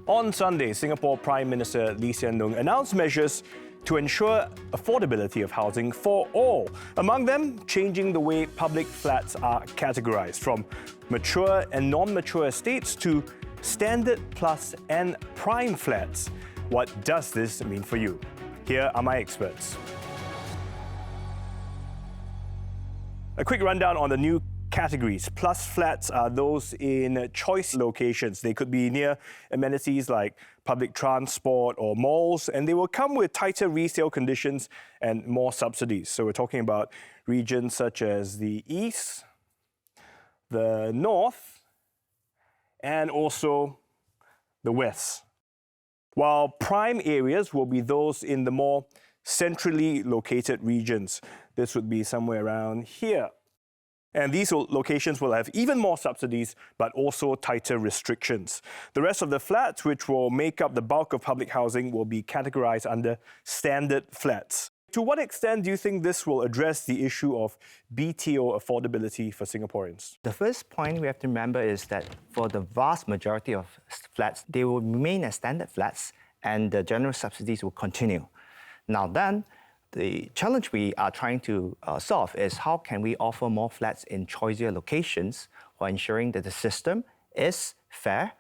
On Sunday, Singapore Prime Minister Lee Hsien Loong announced measures to ensure affordability of housing for all. Among them, changing the way public flats are categorized from mature and non-mature estates to standard plus and prime flats. What does this mean for you? Here are my experts. A quick rundown on the new categories. Plus flats are those in choice locations. They could be near amenities like public transport or malls, and they will come with tighter resale conditions and more subsidies. So we're talking about regions such as the east, the north, and also the west. While prime areas will be those in the more centrally located regions. This would be somewhere around here. And these locations will have even more subsidies, but also tighter restrictions. The rest of the flats, which will make up the bulk of public housing, will be categorized under standard flats. To what extent do you think this will address the issue of BTO affordability for Singaporeans? The first point we have to remember is that for the vast majority of flats, they will remain as standard flats and the general subsidies will continue. Now then, the challenge we are trying to solve is how can we offer more flats in choisier locations while ensuring that the system is fair,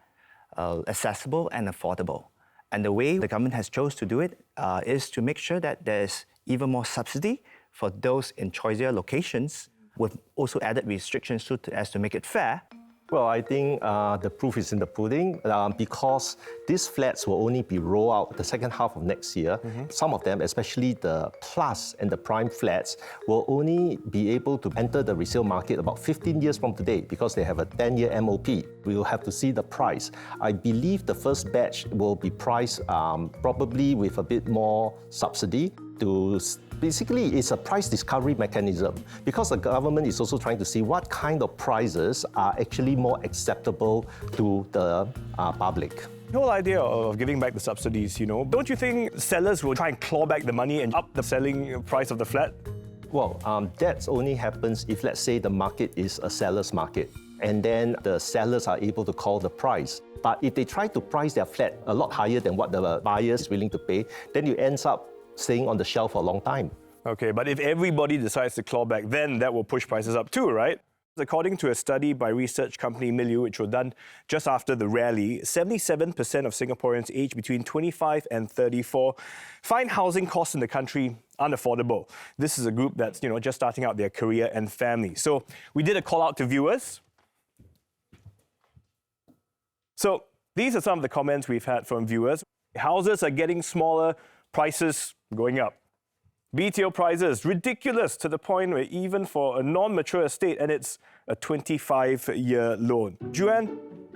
accessible and affordable. And the way the government has chose to do it is to make sure that there's even more subsidy for those in choisier locations with also added restrictions as to make it fair. Well, I think the proof is in the pudding because these flats will only be rolled out the second half of next year. Some of them, especially the plus and the prime flats, will only be able to enter the resale market about 15 years from today because they have a 10-year MOP. We will have to see the price. I believe the first batch will be priced probably with a bit more subsidy. Basically, it's a price discovery mechanism because the government is also trying to see what kind of prices are actually more acceptable to the public. The whole idea of giving back the subsidies, don't you think sellers will try and claw back the money and up the selling price of the flat? Well, that only happens if, let's say, the market is a seller's market, and then the sellers are able to call the price. But if they try to price their flat a lot higher than what the buyer is willing to pay, then you end up staying on the shelf for a long time. Okay, but if everybody decides to claw back, then that will push prices up too, right? According to a study by research company Milieu, which was done just after the rally, 77% of Singaporeans aged between 25 and 34 find housing costs in the country unaffordable. This is a group that's just starting out their career and family. So we did a call out to viewers. So these are some of the comments we've had from viewers. Houses are getting smaller, prices going up. BTO prices, ridiculous to the point where even for a non-mature estate, and it's a 25-year loan. Juan,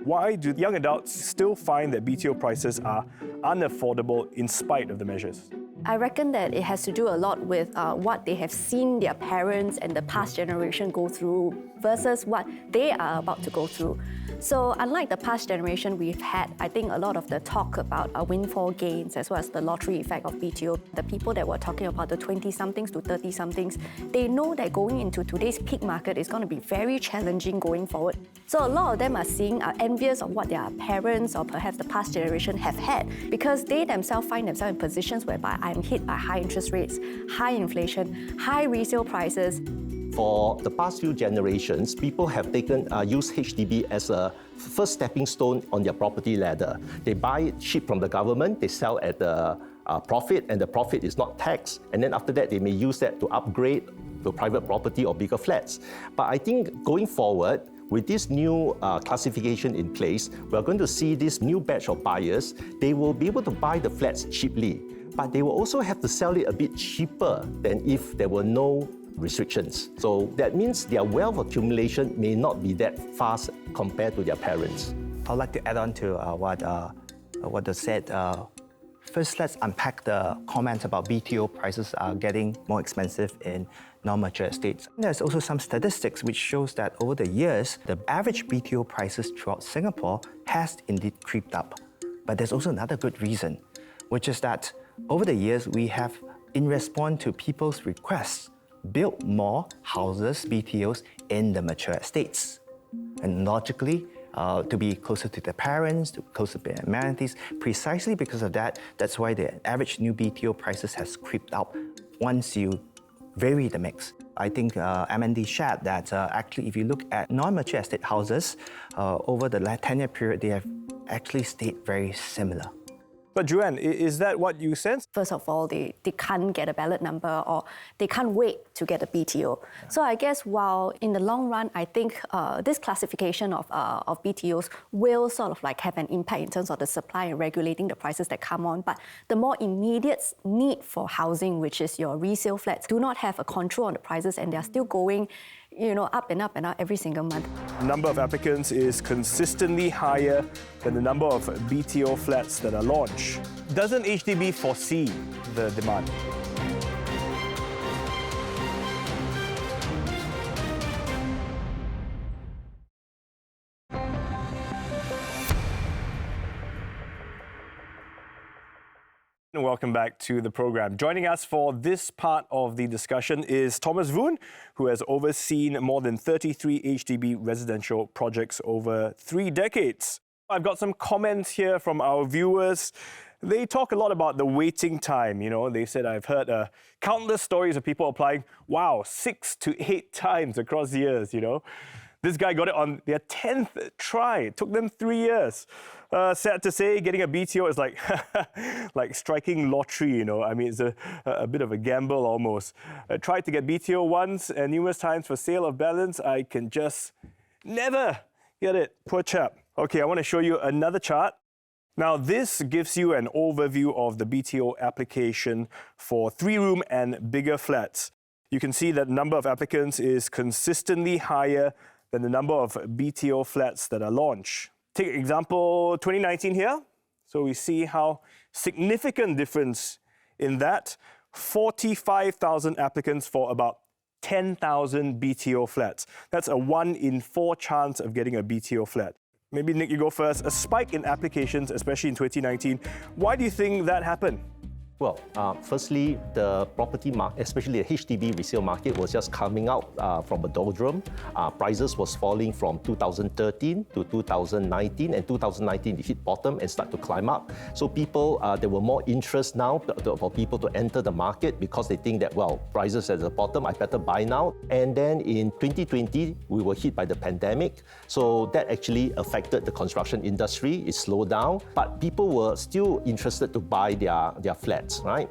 why do young adults still find that BTO prices are unaffordable in spite of the measures? I reckon that it has to do a lot with what they have seen their parents and the past generation go through versus what they are about to go through. So unlike the past generation we've had, I think a lot of the talk about windfall gains as well as the lottery effect of BTO, the people that were talking about the 20-somethings to 30-somethings, they know that going into today's peak market is going to be very challenging going forward. So a lot of them are envious of what their parents or perhaps the past generation have had because they themselves find themselves in positions whereby I'm hit by high interest rates, high inflation, high resale prices. For the past few generations, people have used HDB as a first stepping stone on their property ladder. They buy it cheap from the government, they sell at the profit, and the profit is not taxed. And then after that, they may use that to upgrade to private property or bigger flats. But I think going forward, with this new classification in place, we're going to see this new batch of buyers. They will be able to buy the flats cheaply, but they will also have to sell it a bit cheaper than if there were no restrictions. So that means their wealth accumulation may not be that fast compared to their parents. I'd like to add on to what was said. First, let's unpack the comments about BTO prices are getting more expensive in non-mature estates. There's also some statistics which shows that over the years, the average BTO prices throughout Singapore has indeed creeped up. But there's also another good reason, which is that over the years, we have, in response to people's requests, built more houses, BTOs, in the mature estates. And logically, to be closer to their parents, to closer to their amenities. Precisely because of that, that's why the average new BTO prices has creeped up once you vary the mix. I think MND shared that actually if you look at non-mature estate houses, over the 10-year period, they have actually stayed very similar. But Joanne, is that what you sense? First of all, they can't get a ballot number or they can't wait to get a BTO. Yeah. So I guess while in the long run, I think this classification of BTOs will sort of like have an impact in terms of the supply and regulating the prices that come on. But the more immediate need for housing, which is your resale flats, do not have a control on the prices and they're still going up and up and up every single month. The number of applicants is consistently higher than the number of BTO flats that are launched. Doesn't HDB foresee the demand? Welcome back to the program. Joining us for this part of the discussion is Thomas Voon, who has overseen more than 33 HDB residential projects over 3 decades. I've got some comments here from our viewers. They talk a lot about the waiting time. They said, I've heard countless stories of people applying, 6 to 8 times across the years, This guy got it on their 10th try. It took them 3 years. Sad to say, getting a BTO is like striking lottery, I mean, it's a bit of a gamble almost. I tried to get BTO once and numerous times for sale of balance. I can just never get it. Poor chap. Okay, I want to show you another chart. Now, this gives you an overview of the BTO application for 3-room and bigger flats. You can see that the number of applicants is consistently higher than the number of BTO flats that are launched. Take example 2019 here. So we see how significant difference in that. 45,000 applicants for about 10,000 BTO flats. That's a 1 in 4 chance of getting a BTO flat. Maybe Nick, you go first. A spike in applications, especially in 2019. Why do you think that happened? Well, firstly, the property market, especially the HDB resale market, was just coming out from a doldrum. Prices was falling from 2013 to 2019, and 2019 it hit bottom and start to climb up. So people, there were more interest now for people to enter the market because they think that, prices at the bottom, I better buy now. And then in 2020, we were hit by the pandemic. So that actually affected the construction industry. It slowed down, but people were still interested to buy their flats. Right?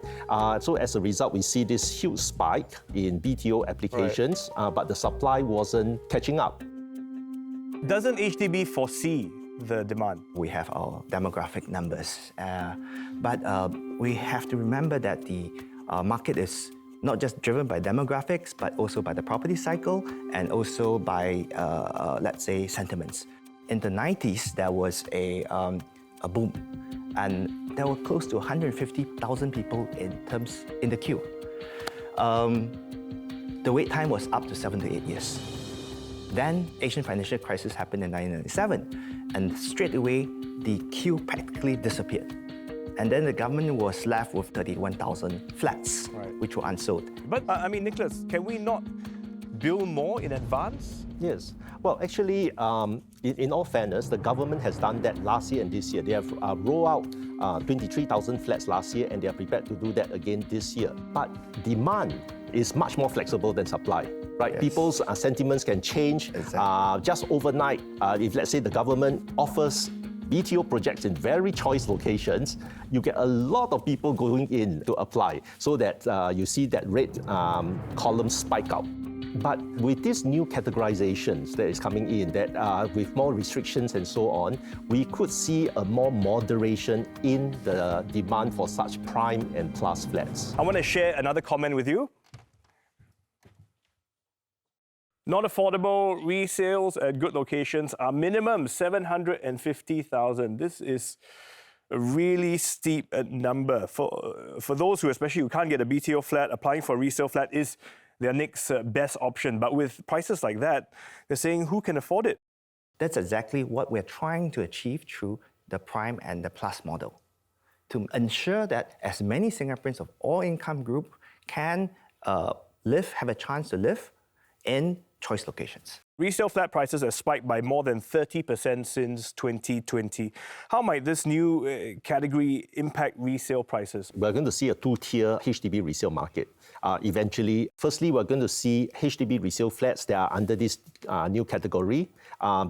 So as a result, we see this huge spike in BTO applications, but the supply wasn't catching up. Doesn't HDB foresee the demand? We have our demographic numbers, but we have to remember that the market is not just driven by demographics, but also by the property cycle and also by, let's say, sentiments. In the 90s, there was a boom. And there were close to 150,000 people in the queue. The wait time was up to 7 to 8 years. Then Asian financial crisis happened in 1997, and straight away the queue practically disappeared. And then the government was left with 31,000 flats, which were unsold. But Nicholas, can we not build more in advance? Yes. Well, actually, in all fairness, the government has done that last year and this year. They have rolled out 23,000 flats last year, and they are prepared to do that again this year. But demand is much more flexible than supply, right? Yes. People's sentiments can change just overnight. If, let's say, the government offers BTO projects in very choice locations, you get a lot of people going in to apply, so that you see that red column spike up. But with these new categorizations that is coming in, that with more restrictions and so on, we could see a more moderation in the demand for such prime and plus flats. I want to share another comment with you. Not affordable resales at good locations are minimum 750,000. This is a really steep number. For those who, especially who can't get a BTO flat, applying for a resale flat is their next best option. But with prices like that, they're saying, who can afford it? That's exactly what we're trying to achieve through the prime and the plus model, to ensure that as many Singaporeans of all income group can have a chance to live in choice locations. Resale flat prices have spiked by more than 30% since 2020. How might this new category impact resale prices? We're going to see a two-tier HDB resale market. Eventually, firstly, we're going to see HDB resale flats that are under this new category.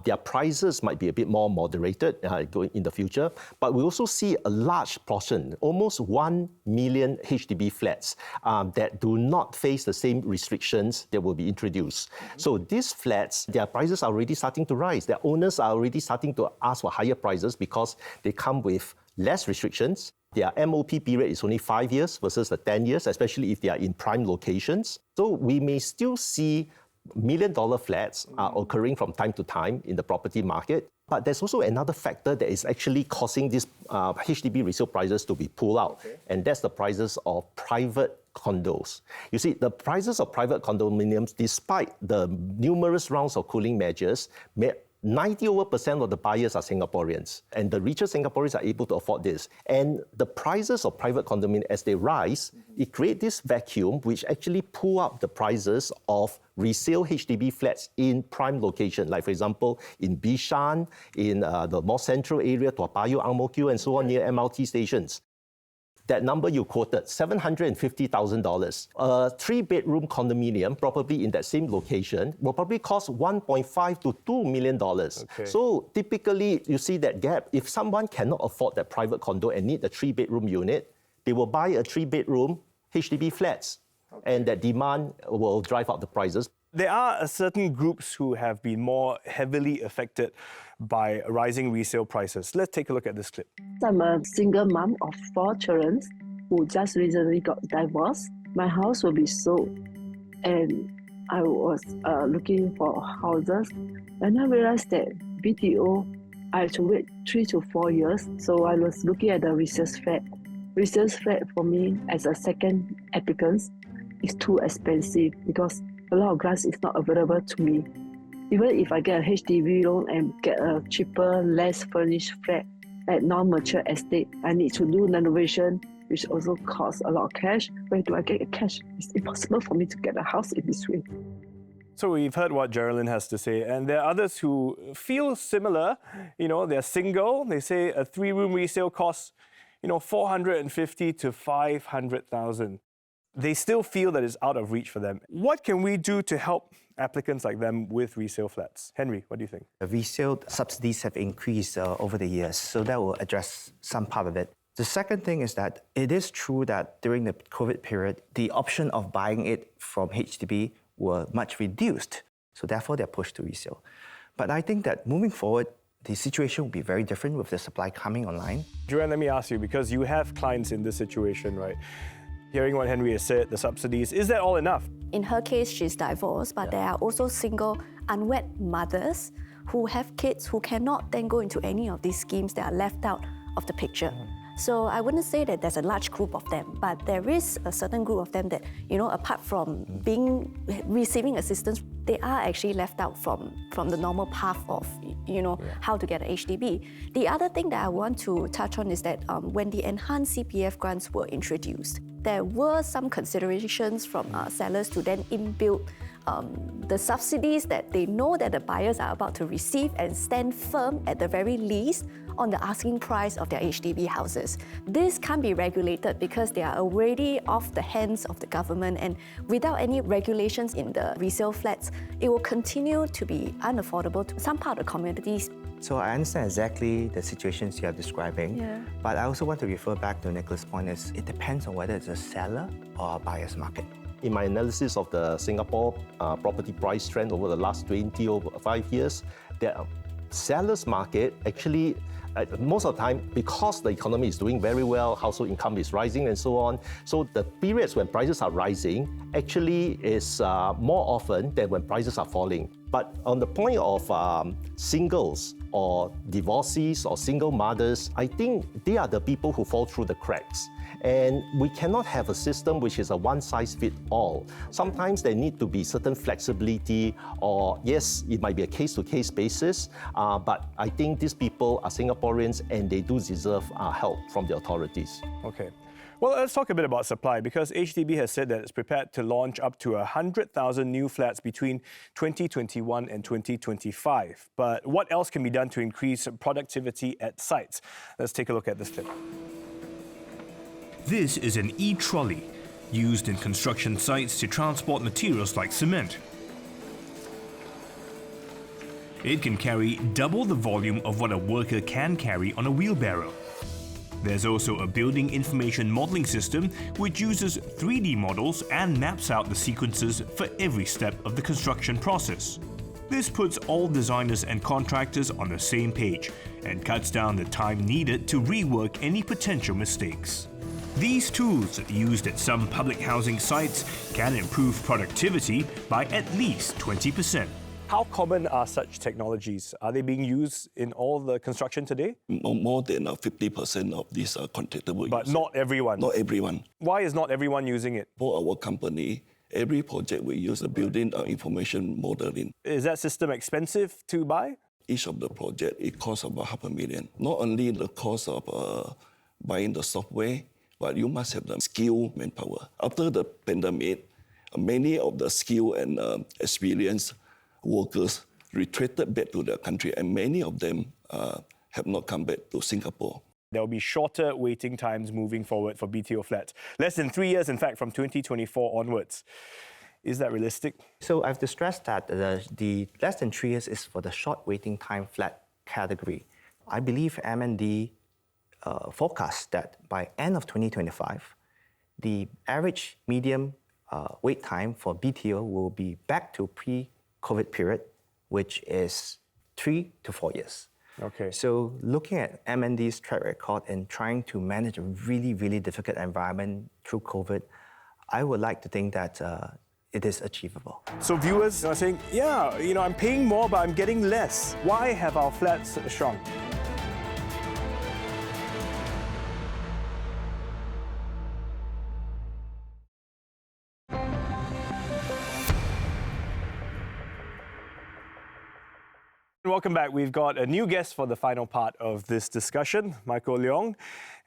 Their prices might be a bit more moderated going in the future, but we also see a large portion, almost 1 million HDB flats that do not face the same restrictions that will be introduced. So these flats, their prices are already starting to rise. Their owners are already starting to ask for higher prices because they come with less restrictions. Their MOP period is only 5 years versus the 10 years, especially if they are in prime locations. So we may still see million-dollar flats occurring from time to time in the property market. But there's also another factor that is actually causing these HDB resale prices to be pulled out, and that's the prices of private condos. You see, the prices of private condominiums, despite the numerous rounds of cooling measures, 90% of the buyers are Singaporeans, and the richer Singaporeans are able to afford this. And the prices of private condominiums, as they rise, it creates this vacuum which actually pull up the prices of resale HDB flats in prime location, like for example, in Bishan, in the more central area, Toa Payoh, Ang Mo Kio, and so on, near MRT stations. That number you quoted, $750,000. A 3-bedroom condominium, probably in that same location, will probably cost $1.5 to $2 million. Okay. So typically, you see that gap. If someone cannot afford that private condo and need a 3-bedroom unit, they will buy a 3-bedroom HDB flats. Okay. And that demand will drive up the prices. There are certain groups who have been more heavily affected by rising resale prices. Let's take a look at this clip. I'm a single mom of 4 children who just recently got divorced. My house will be sold, and I was looking for houses, and I realized that BTO, I had to wait 3 to 4 years. So I was looking at the resale flat. Resale flat for me as a second applicant is too expensive because a lot of grants is not available to me. Even if I get a HDB loan and get a cheaper, less furnished flat at non-mature estate, I need to do renovation, which also costs a lot of cash. Where do I get the cash? It's impossible for me to get a house in this way. So we've heard what Geraldine has to say, and there are others who feel similar. You know, they're single. They say a 3-room resale costs, $450,000 to $500,000. They still feel that it's out of reach for them. What can we do to help applicants like them with resale flats? Henry, what do you think? The resale subsidies have increased over the years, so that will address some part of it. The second thing is that it is true that during the COVID period, the option of buying it from HDB were much reduced, so therefore they're pushed to resale. But I think that moving forward, the situation will be very different with the supply coming online. Joanne, let me ask you, because you have clients in this situation, right? Hearing what Henry has said, the subsidies, is that all enough? In her case, she's divorced, but there are also single, unwed mothers who have kids who cannot then go into any of these schemes that are left out of the picture. So I wouldn't say that there's a large group of them, but there is a certain group of them that, apart from receiving assistance, they are actually left out from the normal path of, how to get an HDB. The other thing that I want to touch on is that when the enhanced CPF grants were introduced, there were some considerations from sellers to then inbuild the subsidies that they know that the buyers are about to receive and stand firm at the very least on the asking price of their HDB houses. This can't be regulated because they are already off the hands of the government, and without any regulations in the resale flats, it will continue to be unaffordable to some part of the communities. So I understand exactly the situations you are describing, but I also want to refer back to Nicholas' point is it depends on whether it's a seller or a buyer's market. In my analysis of the Singapore property price trend over the last 25 years, the seller's market actually, most of the time, because the economy is doing very well, household income is rising and so on, so the periods when prices are rising actually is more often than when prices are falling. But on the point of singles or divorcees or single mothers, I think they are the people who fall through the cracks. And we cannot have a system which is a one-size-fits-all. Sometimes there need to be certain flexibility, or yes, it might be a case-to-case basis, but I think these people are Singaporeans and they do deserve help from the authorities. Okay. Well, let's talk a bit about supply, because HDB has said that it's prepared to launch up to 100,000 new flats between 2021 and 2025. But what else can be done to increase productivity at sites? Let's take a look at this clip. This is an e-trolley used in construction sites to transport materials like cement. It can carry double the volume of what a worker can carry on a wheelbarrow. There's also a building information modeling system which uses 3D models and maps out the sequences for every step of the construction process. This puts all designers and contractors on the same page and cuts down the time needed to rework any potential mistakes. These tools, used at some public housing sites, can improve productivity by at least 20%. How common are such technologies? Are they being used in all the construction today? More than 50% of these contractors will But use not everyone. Not everyone. Why is not everyone using it? For our company, every project we use the building information modeling. Is that system expensive to buy? Each of the project, it costs about $500,000. Not only the cost of buying the software, but you must have the skill manpower. After the pandemic, many of the skill and experienced workers retreated back to their country, and many of them have not come back to Singapore. There will be shorter waiting times moving forward for BTO flats. Less than 3 years, in fact, from 2024 onwards. Is that realistic? So I have to stress that the less than 3 years is for the short waiting time flat category. I believe M&D forecasts that by end of 2025, the average medium wait time for BTO will be back to pre-COVID period, which is 3 to 4 years. Okay. So looking at M&D's track record and trying to manage a really, really difficult environment through COVID, I would like to think that it is achievable. So viewers are saying, yeah, I'm paying more, but I'm getting less. Why have our flats shrunk? Welcome back. We've got a new guest for the final part of this discussion, Michael Leong.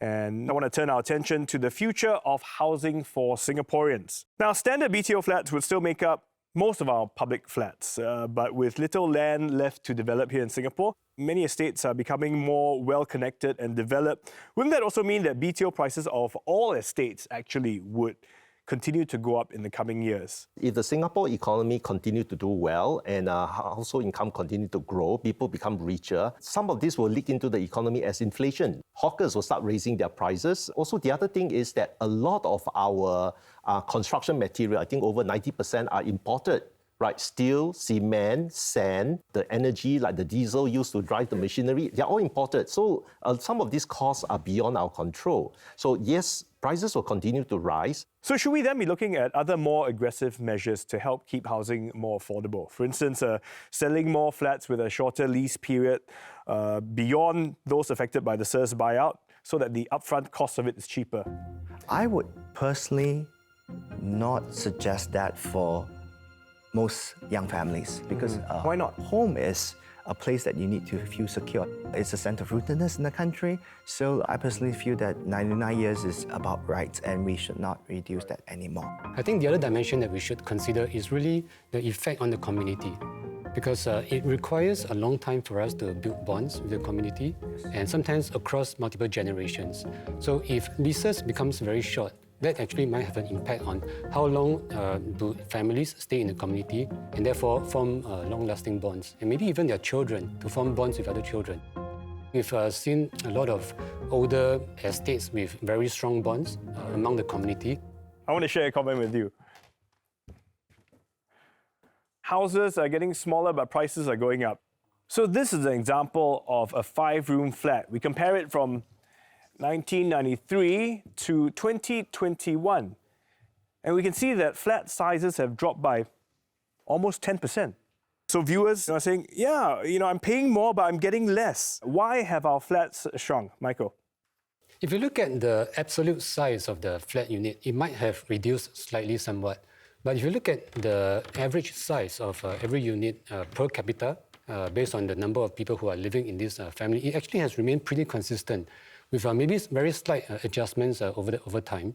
And I want to turn our attention to the future of housing for Singaporeans. Now, standard BTO flats would still make up most of our public flats, but with little land left to develop here in Singapore, many estates are becoming more well-connected and developed. Wouldn't that also mean that BTO prices of all estates actually would continue to go up in the coming years? If the Singapore economy continue to do well and household income continue to grow, people become richer, some of this will leak into the economy as inflation. Hawkers will start raising their prices. Also, the other thing is that a lot of our construction material, I think over 90% are imported. Right, steel, cement, sand, the energy like the diesel used to drive the machinery, they're all imported. So some of these costs are beyond our control. So yes, prices will continue to rise. So should we then be looking at other more aggressive measures to help keep housing more affordable? For instance, selling more flats with a shorter lease period beyond those affected by the SIRS buyout so that the upfront cost of it is cheaper? I would personally not suggest that for most young families, because Why not? Home is a place that you need to feel secure. It's a center of rootedness in the country. So I personally feel that 99 years is about right, and we should not reduce that anymore. I think the other dimension that we should consider is really the effect on the community, because it requires a long time for us to build bonds with the community, and sometimes across multiple generations. So if leases becomes very short, that actually might have an impact on how long do families stay in the community and therefore form long-lasting bonds, and maybe even their children to form bonds with other children. We've seen a lot of older estates with very strong bonds among the community. I want to share a comment with you. Houses are getting smaller, but prices are going up. So this is an example of a 5-room flat. We compare it from 1993 to 2021. And we can see that flat sizes have dropped by almost 10%. So viewers are saying, yeah, I'm paying more, but I'm getting less. Why have our flats shrunk? Michael? If you look at the absolute size of the flat unit, it might have reduced slightly somewhat. But if you look at the average size of every unit per capita, based on the number of people who are living in this family, it actually has remained pretty consistent. with maybe very slight adjustments over time.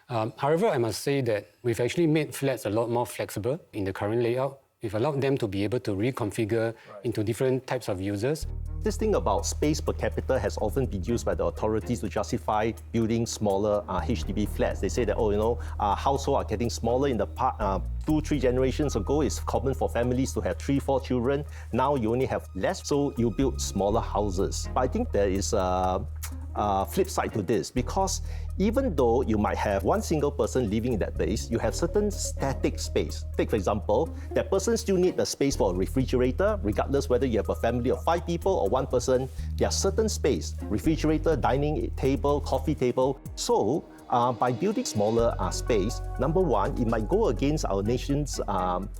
However, I must say that we've actually made flats a lot more flexible in the current layout. We've allowed them to be able to reconfigure into different types of users. This thing about space per capita has often been used by the authorities to justify building smaller HDB flats. They say that, households are getting smaller. In the past, 2-3 generations ago, it's common for families to have 3-4 children. Now you only have less, so you build smaller houses. But I think there is a flip side to this, because even though you might have one single person living in that place, you have certain static space. Take, for example, that person still needs a space for a refrigerator, regardless whether you have a family of 5 people or 1 person. There are certain space, refrigerator, dining table, coffee table. So, by building smaller space, number one, it might go against our nation's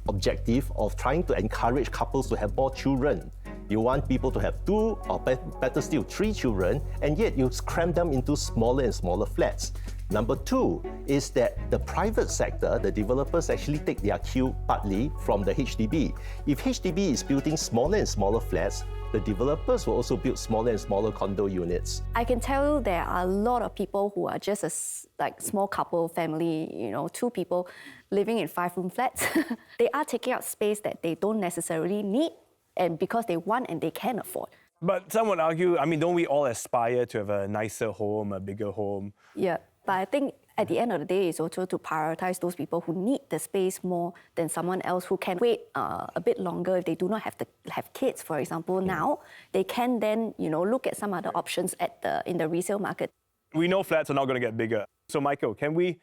objective of trying to encourage couples to have more children. You want people to have 2 or better still 3 children, and yet you cram them into smaller and smaller flats. Number 2 is that the private sector, the developers actually take their cue partly from the HDB. If HDB is building smaller and smaller flats, the developers will also build smaller and smaller condo units. I can tell you there are a lot of people who are just a small couple, family, 2 people living in 5-room flats. They are taking up space that they don't necessarily need, and because they want and they can afford. But some would argue, don't we all aspire to have a nicer home, a bigger home? Yeah, but I think at the end of the day, it's also to prioritize those people who need the space more than someone else who can wait a bit longer if they do not have kids, for example. Now, they can then, look at some other options in the resale market. We know flats are not going to get bigger. So, Michael, can we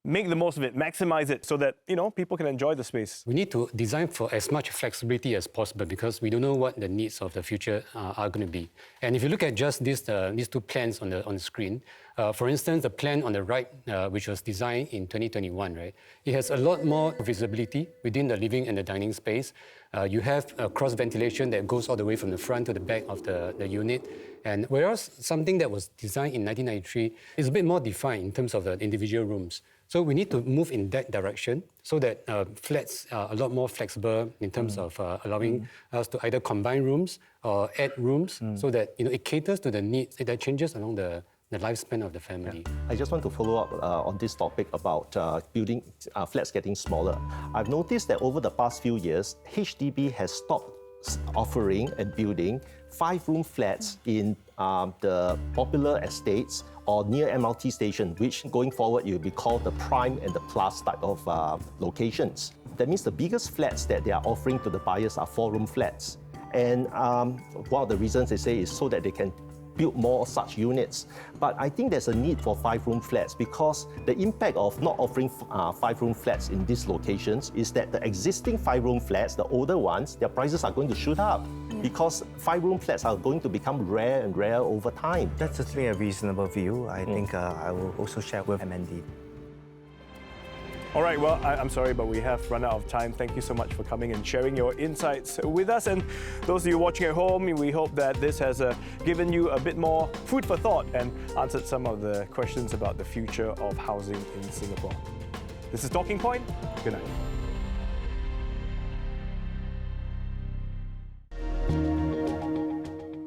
make the most of it, maximize it so that, people can enjoy the space? We need to design for as much flexibility as possible because we don't know what the needs of the future are going to be. And if you look at just these 2 plans on the screen, for instance, the plan on the right, which was designed in 2021, right? It has a lot more visibility within the living and the dining space. You have cross ventilation that goes all the way from the front to the back of the unit. And whereas something that was designed in 1993 is a bit more defined in terms of the individual rooms. So we need to move in that direction so that flats are a lot more flexible in terms of allowing us to either combine rooms or add rooms so that it caters to the needs that changes along the lifespan of the family. I just want to follow up on this topic about building flats getting smaller. I've noticed that over the past few years, HDB has stopped offering and building 5-room flats in the popular estates or near MRT station, which going forward it will be called the prime and the plus type of locations. That means the biggest flats that they are offering to the buyers are 4-room flats. And one of the reasons they say is so that they can build more such units. But I think there's a need for 5-room flats because the impact of not offering 5-room flats in these locations is that the existing 5-room flats, the older ones, their prices are going to shoot up because 5-room flats are going to become rare and rare over time. That's certainly a reasonable view. I think I will also share with MND. All right, well, I'm sorry, but we have run out of time. Thank you so much for coming and sharing your insights with us. And those of you watching at home, we hope that this has given you a bit more food for thought and answered some of the questions about the future of housing in Singapore. This is Talking Point. Good night.